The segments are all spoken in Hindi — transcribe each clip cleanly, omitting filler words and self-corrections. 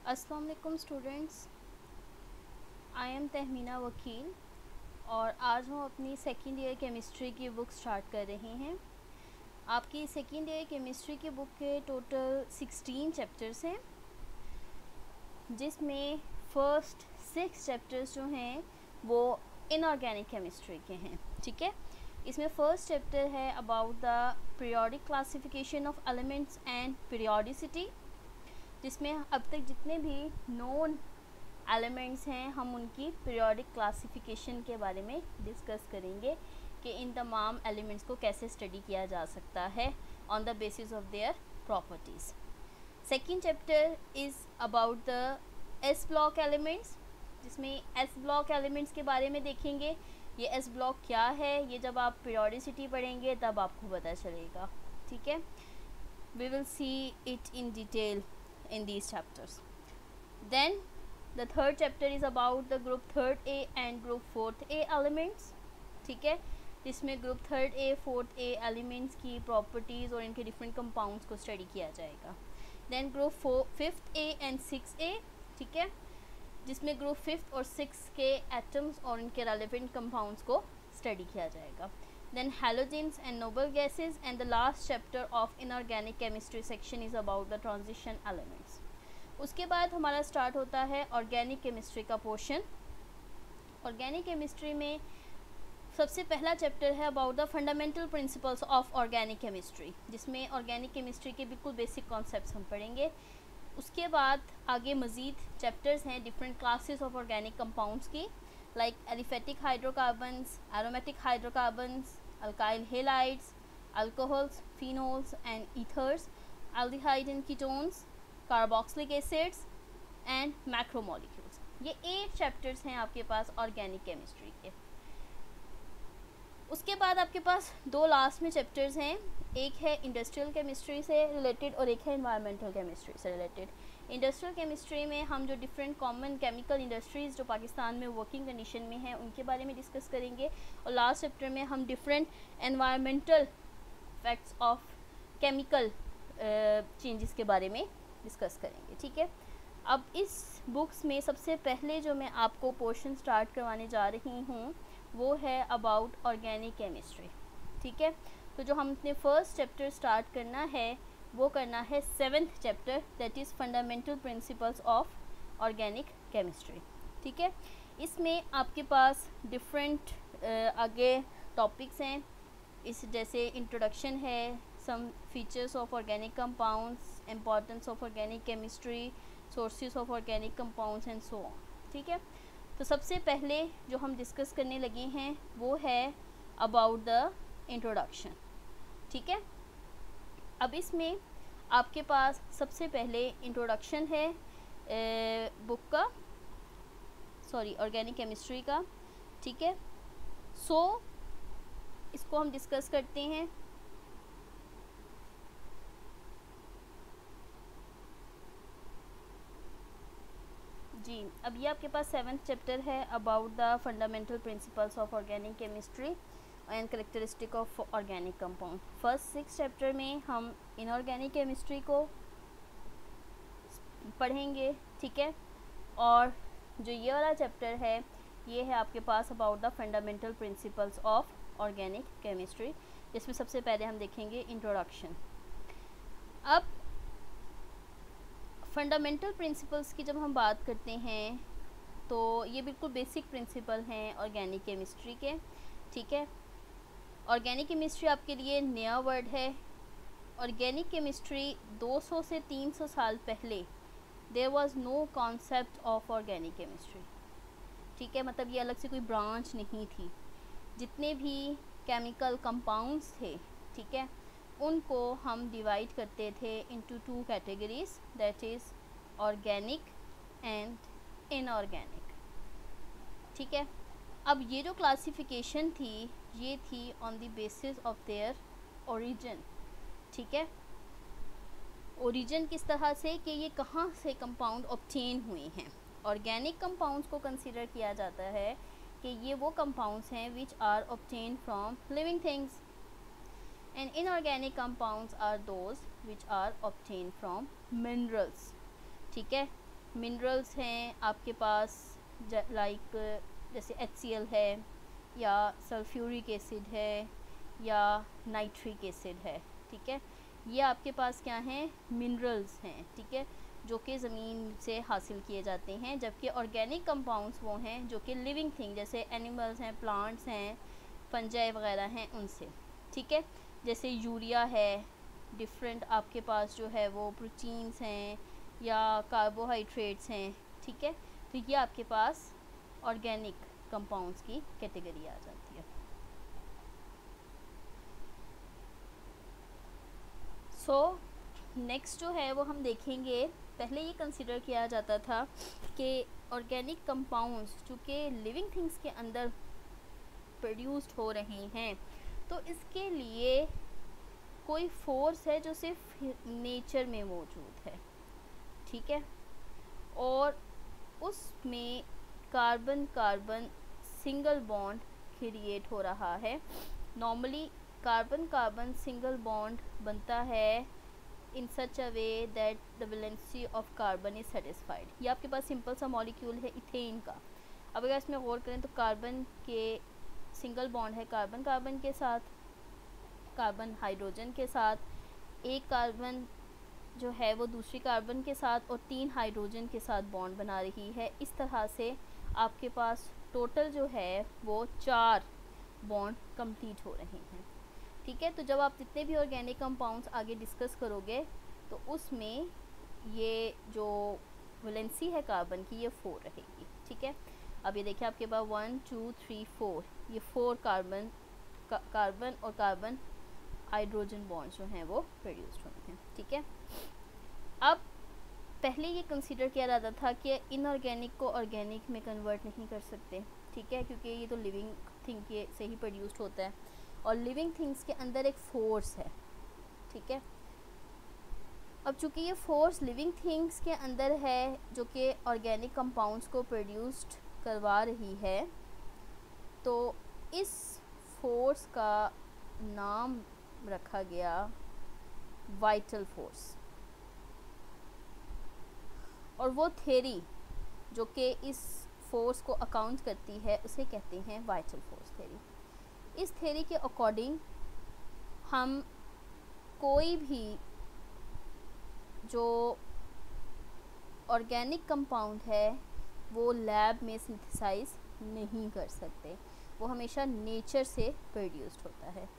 अस्सलाम वालेकुम स्टूडेंट्स, आई एम तहमीना वकील और आज हम अपनी सेकेंड ईयर केमिस्ट्री की बुक स्टार्ट कर रहे हैं। आपकी सेकेंड ईयर केमिस्ट्री की बुक के टोटल 16 चैप्टर्स हैं, जिसमें फ़र्स्ट 6 चैप्टर्स जो हैं वो इनऑर्गेनिक केमिस्ट्री के हैं। ठीक है, इसमें फ़र्स्ट चैप्टर है about the periodic classification of elements and periodicity, जिसमें अब तक जितने भी नोन एलिमेंट्स हैं हम उनकी पीरियोडिक क्लासिफिकेशन के बारे में डिस्कस करेंगे कि इन तमाम एलिमेंट्स को कैसे स्टडी किया जा सकता है on the basis of their properties. Second chapter is about the S block elements, जिसमें एस ब्लॉक एलिमेंट्स के बारे में देखेंगे। ये एस ब्लॉक क्या है, ये जब आप पीरियोडिसिटी पढ़ेंगे तब आपको पता चलेगा। ठीक है, we will see it in detail in these chapters. Then the third chapter is about the group 3rd A and group 4th A elements. ठीक है, जिसमें group 3rd A 4th A elements की properties और इनके different compounds को study किया जाएगा. Then group 5th A and 6th A, ठीक है, जिसमें group 5th और 6th के atoms और इनके relevant compounds को study किया जाएगा. Then halogens and noble gases, and the last chapter of inorganic chemistry section is about the transition elements. उसके बाद हमारा स्टार्ट होता है ऑर्गेनिक केमिस्ट्री का पोर्शन। ऑर्गेनिक केमिस्ट्री में सबसे पहला चैप्टर है about the fundamental principles of organic chemistry, जिसमें ऑर्गेनिक केमिस्ट्री के बिल्कुल बेसिक कॉन्सेप्ट्स हम पढ़ेंगे। उसके बाद आगे मज़ीद चैप्टर्स हैं different classes of organic compounds की, like aliphatic hydrocarbons, aromatic hydrocarbons, alkyl halides, alcohols, phenols and ethers, aldehyde and ketones, carboxylic acids and macromolecules। ये 8 चैप्टर्स हैं आपके पास ऑर्गेनिक केमिस्ट्री के। उसके बाद आपके पास दो लास्ट में चैप्टर्स हैं, एक है इंडस्ट्रियल केमिस्ट्री से रिलेटेड और एक है एनवायरमेंटल केमिस्ट्री से रिलेटेड। इंडस्ट्रियल केमिस्ट्री में हम जो डिफरेंट कॉमन केमिकल इंडस्ट्रीज़ जो पाकिस्तान में वर्किंग कंडीशन में हैं उनके बारे में डिस्कस करेंगे, और लास्ट चैप्टर में हम different environmental effects of chemical changes के बारे में डिस्कस करेंगे। ठीक है, अब इस बुक्स में सबसे पहले जो मैं आपको पोर्शन स्टार्ट करवाने जा रही हूँ वो है अबाउट ऑर्गेनिक केमिस्ट्री। ठीक है, तो जो हमने फर्स्ट चैप्टर स्टार्ट करना है वो करना है 7th chapter, that is fundamental principles of organic chemistry. ठीक है, इसमें आपके पास डिफरेंट आगे टॉपिक्स हैं, इस जैसे इंट्रोडक्शन है, some features of organic compounds, importance of organic chemistry, sources of organic compounds and so on. ठीक है, तो सबसे पहले जो हम डिस्कस करने लगे हैं वो है अबाउट द इंट्रोडक्शन। ठीक है, अब इसमें आपके पास सबसे पहले इंट्रोडक्शन है बुक का, सॉरी ऑर्गेनिक केमिस्ट्री का। ठीक है, सो इसको हम डिस्कस करते हैं। जी, अब ये आपके पास 7th चैप्टर है about the fundamental principles of organic chemistry and characteristic of organic compound. First 6 chapter में हम इनऑर्गेनिक केमिस्ट्री को पढ़ेंगे। ठीक है, और जो ये वाला चैप्टर है ये है आपके पास about the fundamental principles of organic chemistry, जिसमें सबसे पहले हम देखेंगे इंट्रोडक्शन। अब फंडामेंटल प्रिंसिपल्स की जब हम बात करते हैं तो ये बिल्कुल बेसिक प्रिंसिपल हैं ऑर्गेनिक केमिस्ट्री के। ठीक है, ऑर्गेनिक केमिस्ट्री आपके लिए नया वर्ड है। ऑर्गेनिक केमिस्ट्री 200 से 300 साल पहले there was no concept of organic chemistry. ठीक है, मतलब ये अलग से कोई ब्रांच नहीं थी। जितने भी केमिकल कंपाउंड्स थे, ठीक है, उनको हम डिवाइड करते थे into 2 categories, that is organic and inorganic. ठीक है, अब ये जो क्लासिफिकेशन थी ये थी on the basis of their origin. ठीक है, ओरिजिन किस तरह से कि ये कहाँ से कंपाउंड ऑब्टेन हुए हैं। ऑर्गेनिक कंपाउंड्स को कंसीडर किया जाता है कि ये वो कंपाउंड्स हैं which are obtain from living things, and inorganic compounds are those which are obtained from minerals। ठीक है, मिनरल्स हैं आपके पास लाइक जैसे HCl है या सल्फ्यूरिक एसिड है या नाइट्रिक एसिड है, ठीक है। ये आपके पास क्या हैं, मिनरल्स हैं, ठीक है, जो कि ज़मीन से हासिल किए जाते हैं। जबकि ऑर्गेनिक कंपाउंड्स वो हैं जो कि लिविंग थिंग जैसे एनिमल्स हैं, प्लांट्स हैं, फंजाई वगैरह हैं उनसे, ठीक है। जैसे यूरिया है, डिफरेंट आपके पास जो है वो प्रोटीन्स हैं या कार्बोहाइड्रेट्स हैं, ठीक है। तो ये आपके पास ऑर्गेनिक कंपाउंड्स की कैटेगरी आ जाती है। सो नेक्स्ट जो है वो हम देखेंगे, पहले ये कंसिडर किया जाता था कि ऑर्गेनिक कंपाउंड्स चूँकि लिविंग थिंग्स के अंदर प्रोड्यूस्ड हो रहे हैं तो इसके लिए कोई फोर्स है जो सिर्फ नेचर में मौजूद है, ठीक है। और उसमें carbon carbon single bond create हो रहा है। Normally carbon carbon single bond बनता है in such a way that the valency of carbon is satisfied. ये आपके पास सिंपल सा मॉलिक्यूल है इथेन का। अब अगर इसमें गौर करें तो कार्बन के सिंगल बॉन्ड है कार्बन कार्बन के साथ, कार्बन हाइड्रोजन के साथ, एक कार्बन जो है वो दूसरी कार्बन के साथ और 3 हाइड्रोजन के साथ बॉन्ड बना रही है। इस तरह से आपके पास टोटल जो है वो 4 बॉन्ड कंप्लीट हो रहे हैं, ठीक है। तो जब आप जितने भी ऑर्गेनिक कंपाउंड्स आगे डिस्कस करोगे तो उसमें ये जो वैलेंसी है कार्बन की ये 4 रहेगी, ठीक है। अब ये देखिए आपके पास 1 2 3 4 ये 4 कार्बन और कार्बन हाइड्रोजन बॉन्ड जो हैं वो प्रोड्यूस्ड हुए हैं, ठीक है। अब पहले ये कंसीडर किया जाता था कि इनऑर्गेनिक को ऑर्गेनिक में कन्वर्ट नहीं कर सकते, ठीक है, क्योंकि ये तो लिविंग थिंग के से ही प्रोड्यूस्ड होता है और लिविंग थिंग्स के अंदर एक फोर्स है, ठीक है। अब चूँकि ये फोर्स लिविंग थिंग्स के अंदर है जो कि ऑर्गेनिक कंपाउंड्स को प्रोड्यूस्ड करवा रही है, तो इस फोर्स का नाम रखा गया वाइटल फोर्स। और वो थ्योरी जो कि इस फोर्स को अकाउंट करती है उसे कहते हैं वाइटल फोर्स थ्योरी। इस थ्योरी के अकॉर्डिंग हम कोई भी जो ऑर्गेनिक कंपाउंड है वो लैब में सिंथेसाइज नहीं कर सकते, वो हमेशा नेचर से प्रोड्यूस्ड होता है।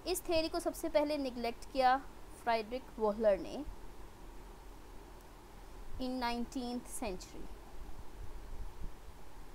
इस थ्योरी को सबसे पहले निगलेक्ट किया फ्राइड्रिक वोहलर ने इन 19th सेंचुरी,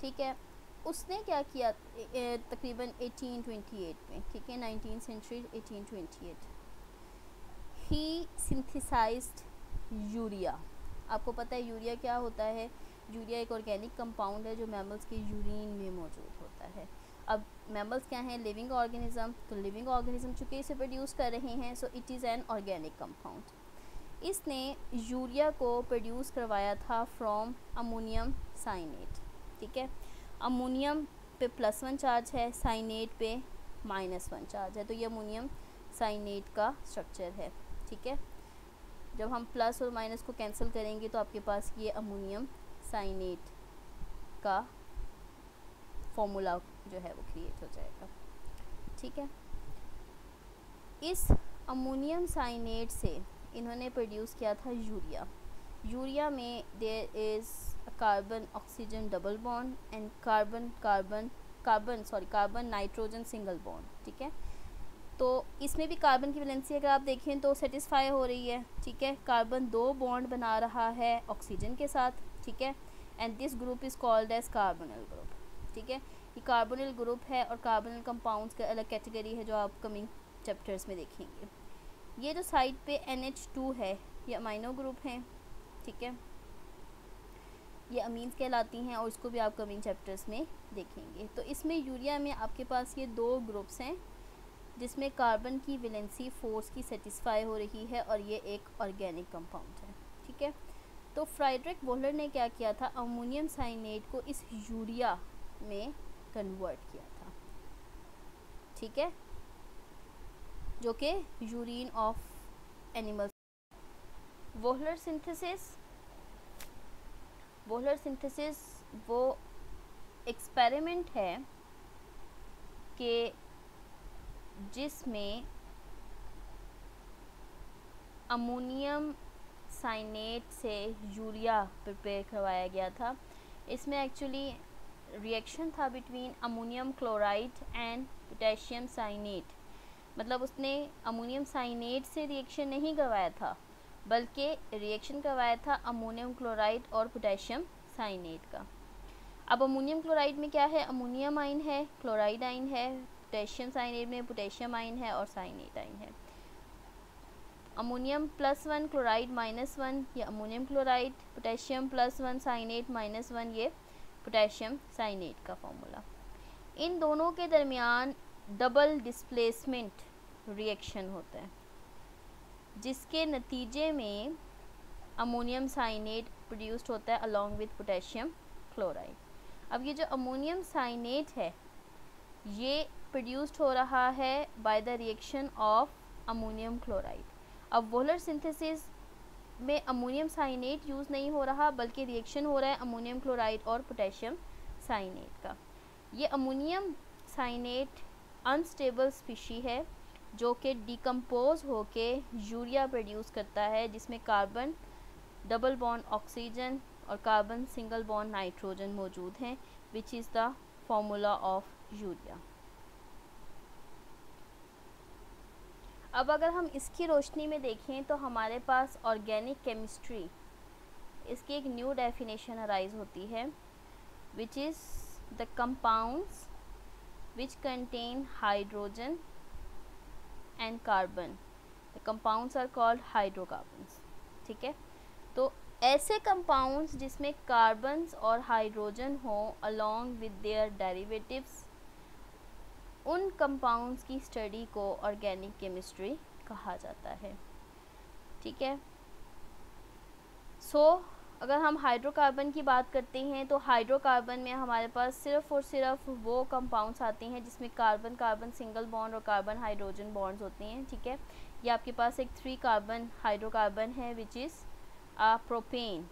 ठीक है। उसने क्या किया तकरीबन 1828 में, ठीक है, 19th सेंचुरी 1828 ही सिंथेसाइज्ड यूरिया। आपको पता है यूरिया क्या होता है, यूरिया एक ऑर्गेनिक कंपाउंड है जो मैमल्स के यूरिन में मौजूद होता है। अब मैमल्स क्या हैं, लिविंग ऑर्गेनिज्म, तो लिविंग ऑर्गेनिज्म चूँकि इसे प्रोड्यूस कर रहे हैं so it is an organic compound. इसने यूरिया को प्रोड्यूस करवाया था फ्रॉम अमोनियम साइनेट, ठीक है। अमोनियम पे +1 चार्ज है, साइनेट पे -1 चार्ज है, तो ये अमोनियम साइनेट का स्ट्रक्चर है, ठीक है। जब हम प्लस और माइनस को कैंसिल करेंगे तो आपके पास ये अमोनियम साइनेट का फॉर्मूला जो है वो क्रिएट हो जाएगा, ठीक है। इस अमोनियम साइनेट से इन्होंने प्रोड्यूस किया था यूरिया। यूरिया में there is carbon oxygen double bond and carbon nitrogen single bond, ठीक है। तो इसमें भी कार्बन की वैलेंसी अगर आप देखें तो सेटिस्फाई हो रही है, ठीक है। कार्बन 2 बॉन्ड बना रहा है ऑक्सीजन के साथ, ठीक है, and this group is called as carbonyl group, ठीक है। ये कार्बोनिल ग्रुप है और कार्बोनिल कंपाउंड्स का अलग कैटेगरी है जो आप कमिंग चैप्टर्स में देखेंगे। ये जो साइड पे NH2 है ये अमीनो ग्रुप हैं, ठीक है, ये अमीन्स कहलाती हैं और इसको भी आप कमिंग चैप्टर्स में देखेंगे। तो इसमें यूरिया में आपके पास ये 2 ग्रुप्स हैं जिसमें कार्बन की वैलेंसी फोर्स की सेटिस्फाई हो रही है और ये एक ऑर्गेनिक कंपाउंड है, ठीक है। तो फ्राइड्रिक वोहलर ने क्या किया था, अमोनियम साइनेट को इस यूरिया में कन्वर्ट किया था, ठीक है, जो कि urine of animals. Wohler synthesis Wohler synthesis वो एक्सपेरिमेंट है कि जिसमें अमोनियम साइनेट से यूरिया प्रिपेयर करवाया गया था। इसमें एक्चुअली रिएक्शन था between ammonium chloride and potassium cyanate. मतलब उसने अमोनियम साइनेट से रिएक्शन नहीं करवाया था, बल्कि रिएक्शन करवाया था अमोनियम क्लोराइड और पोटेशियम साइनेट का। अब अमोनियम क्लोराइड में क्या है, अमोनियम आयन है, क्लोराइड आयन है, पोटेशियम साइनेट में पोटेशियम आयन है और साइनेट आयन है। अमोनियम +1 क्लोराइड -1 ये अमोनियम क्लोराइड, पोटेशियम +1 साइनेट -1 ये पोटेशियम साइनेट का फॉर्मूला। इन दोनों के दरमियान डबल डिस्प्लेसमेंट रिएक्शन होता है, जिसके नतीजे में अमोनियम साइनेट प्रोड्यूस्ड होता है अलॉन्ग विद पोटेशियम क्लोराइड। अब ये जो अमोनियम साइनेट है ये प्रोड्यूस्ड हो रहा है by the reaction of ammonium chloride. अब वोहलर सिंथेसिस में अमोनियम साइनेट यूज़ नहीं हो रहा, बल्कि रिएक्शन हो रहा है अमोनियम क्लोराइड और पोटेशियम साइनेट का। ये अमोनियम साइनेट अनस्टेबल स्पीशी है जो कि डिकम्पोज होके यूरिया प्रोड्यूस करता है, जिसमें कार्बन डबल बॉन्ड ऑक्सीजन और कार्बन सिंगल बॉन्ड नाइट्रोजन मौजूद हैं, विच is the formula of urea. अब अगर हम इसकी रोशनी में देखें तो हमारे पास ऑर्गेनिक केमिस्ट्री, इसकी एक न्यू डेफिनेशन अराइज होती है, which is the compounds which contain hydrogen and carbon. The compounds are called hydrocarbons. ठीक है, तो ऐसे कंपाउंड्स जिसमें कार्बन्स और हाइड्रोजन हो अलॉन्ग विद देयर डेरिवेटिव्स, उन कंपाउंड्स की स्टडी को ऑर्गेनिक केमिस्ट्री कहा जाता है। ठीक है, अगर हम हाइड्रोकार्बन की बात करते हैं तो हाइड्रोकार्बन में हमारे पास सिर्फ़ और सिर्फ वो कंपाउंड्स आते हैं जिसमें कार्बन कार्बन सिंगल बॉन्ड और कार्बन हाइड्रोजन बॉन्ड्स होते हैं। ठीक है, ये आपके पास एक 3 कार्बन हाइड्रोकार्बन है विच इज़ प्रोपेन।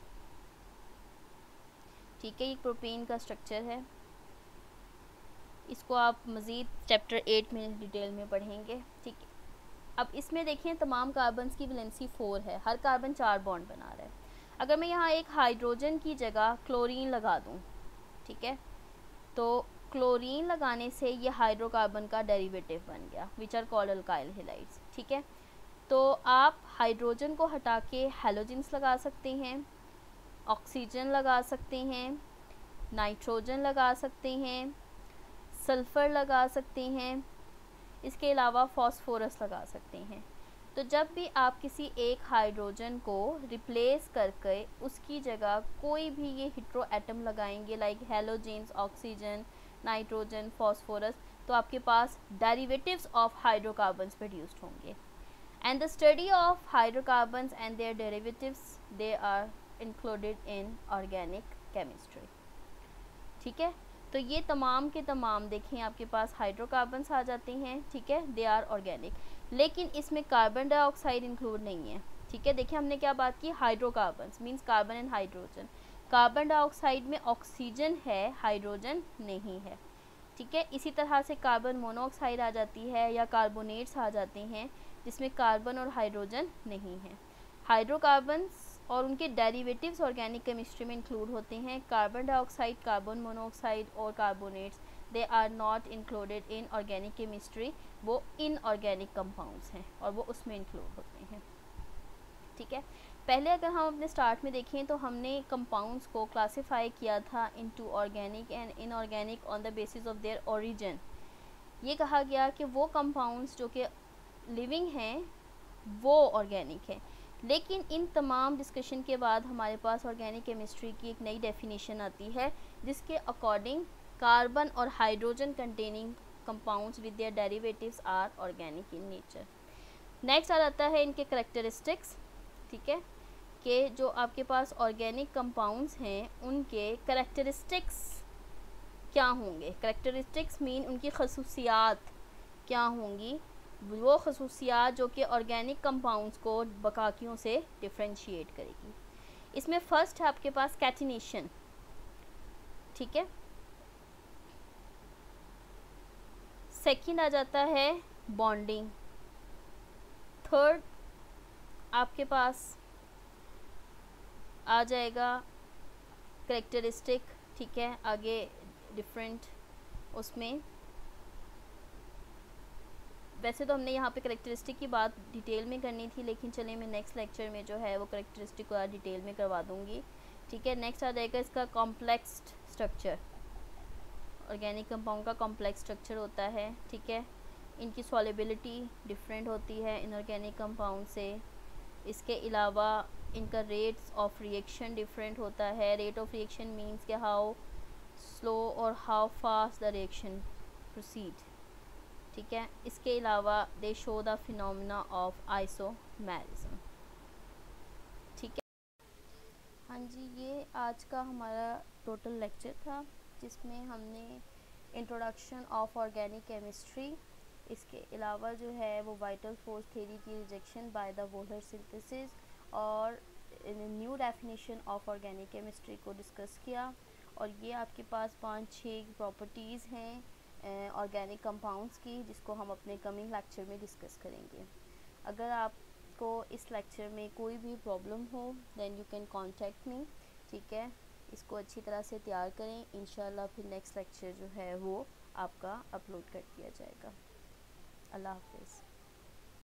ठीक है, ये प्रोपेन का स्ट्रक्चर है, इसको आप मज़ीद चैप्टर 8 में डिटेल में पढ़ेंगे। ठीक है, अब इसमें देखें तमाम कार्बन्स की वैलेंसी 4 है, हर कार्बन 4 बॉन्ड बना रहा है। अगर मैं यहाँ एक हाइड्रोजन की जगह क्लोरीन लगा दूँ, ठीक है, तो क्लोरीन लगाने से ये हाइड्रोकार्बन का डेरिवेटिव बन गया which are called alkyl halides. ठीक है, तो आप हाइड्रोजन को हटा के हैलोजेंस लगा सकते हैं, ऑक्सीजन लगा सकते हैं, नाइट्रोजन लगा सकते हैं, सल्फ़र लगा सकते हैं, इसके अलावा फॉस्फोरस लगा सकते हैं। तो जब भी आप किसी एक हाइड्रोजन को रिप्लेस करके उसकी जगह कोई भी ये हेटेरो एटम लगाएंगे like halogens, oxygen, nitrogen, phosphorus, तो आपके पास डेरिवेटिव्स ऑफ हाइड्रोकार्बन्स प्रोड्यूस्ड होंगे। And the study of hydrocarbons and their derivatives they are included in organic chemistry. ठीक है, तो ये तमाम के तमाम देखें आपके पास हाइड्रोकार्बन्स आ जाते हैं। ठीक है, दे आर ऑर्गेनिक, लेकिन इसमें कार्बन डाइऑक्साइड इंक्लूड नहीं है। ठीक है, देखिए हमने क्या बात की, hydrocarbons means carbon and hydrogen. Carbon dioxide में ऑक्सीजन है, हाइड्रोजन नहीं है। ठीक है, इसी तरह से कार्बन मोनोऑक्साइड आ जाती है या कार्बोनेट्स आ जाते हैं जिसमें कार्बन और हाइड्रोजन नहीं है। हाइड्रोकार्बन्स और उनके डेरिवेटिव्स ऑर्गेनिक केमिस्ट्री में इंक्लूड होते हैं। कार्बन डाइऑक्साइड, कार्बन मोनोऑक्साइड और carbonates they are not included in organic chemistry, वो इनऑर्गेनिक कंपाउंड्स हैं और वो उसमें इंक्लूड होते हैं। ठीक है, पहले अगर हम अपने स्टार्ट में देखें तो हमने कंपाउंड्स को क्लासिफाई किया था into organic and inorganic on the basis of their origin. ये कहा गया कि वो कंपाउंड्स जो कि लिविंग हैं वो ऑर्गेनिक हैं, लेकिन इन तमाम डिस्कशन के बाद हमारे पास ऑर्गेनिक केमिस्ट्री की एक नई डेफिनेशन आती है जिसके अकॉर्डिंग कार्बन और hydrogen containing compounds with their derivatives are organic in nature. Next आ जाता है इनके करेक्टरिस्टिक्स। ठीक है, कि जो आपके पास ऑर्गेनिक कंपाउंड्स हैं उनके करेक्टरिस्टिक्स क्या होंगे। करेक्टरिस्टिक्स मीन उनकी खसूसियात क्या होंगी, वो खसूसियात जो कि ऑर्गेनिक कंपाउंड्स को बाकियों से डिफ्रेंशिएट करेगी। इसमें फर्स्ट है आपके पास कैटिनेशन, ठीक है। सेकंड आ जाता है बॉन्डिंग। थर्ड आपके पास आ जाएगा करेक्टरिस्टिक, ठीक है, आगे डिफरेंट। उसमें वैसे तो हमने यहाँ पे करेक्टरिस्टिक की बात डिटेल में करनी थी, लेकिन चलिए मैं नेक्स्ट लेक्चर में जो है वो करेक्टरिस्टिक को डिटेल में करवा दूँगी, ठीक है। नेक्स्ट आ जाएगा इसका कॉम्प्लेक्स स्ट्रक्चर। ऑर्गेनिक कंपाउंड का कॉम्प्लेक्स स्ट्रक्चर होता है, ठीक है। इनकी सॉल्युबिलिटी डिफरेंट होती है इनऑर्गेनिक कंपाउंड से। इसके अलावा इनका रेट्स ऑफ रिएक्शन डिफरेंट होता है। रेट ऑफ रिएक्शन मीन्स कि हाउ स्लो और how fast the reaction proceed, ठीक है। इसके अलावा दे show the phenomena of isomerism, ठीक है। हाँ जी, ये आज का हमारा टोटल लेक्चर था, जिसमें हमने इंट्रोडक्शन ऑफ ऑर्गेनिक केमिस्ट्री, इसके अलावा जो है वो वाइटल फोर्स थ्योरी की rejection by the Wohler synthesis और new definition of organic chemistry को डिस्कस किया। और ये आपके पास 5-6 प्रॉपर्टीज़ हैं ऑर्गेनिक कंपाउंड्स की, जिसको हम अपने कमिंग लेक्चर में डिस्कस करेंगे। अगर आपको इस लेक्चर में कोई भी प्रॉब्लम हो then you can contact me, ठीक है। इसको अच्छी तरह से तैयार करें, इंशाल्लाह फिर नेक्स्ट लेक्चर जो है वो आपका अपलोड कर दिया जाएगा। अल्लाह हाफिज़।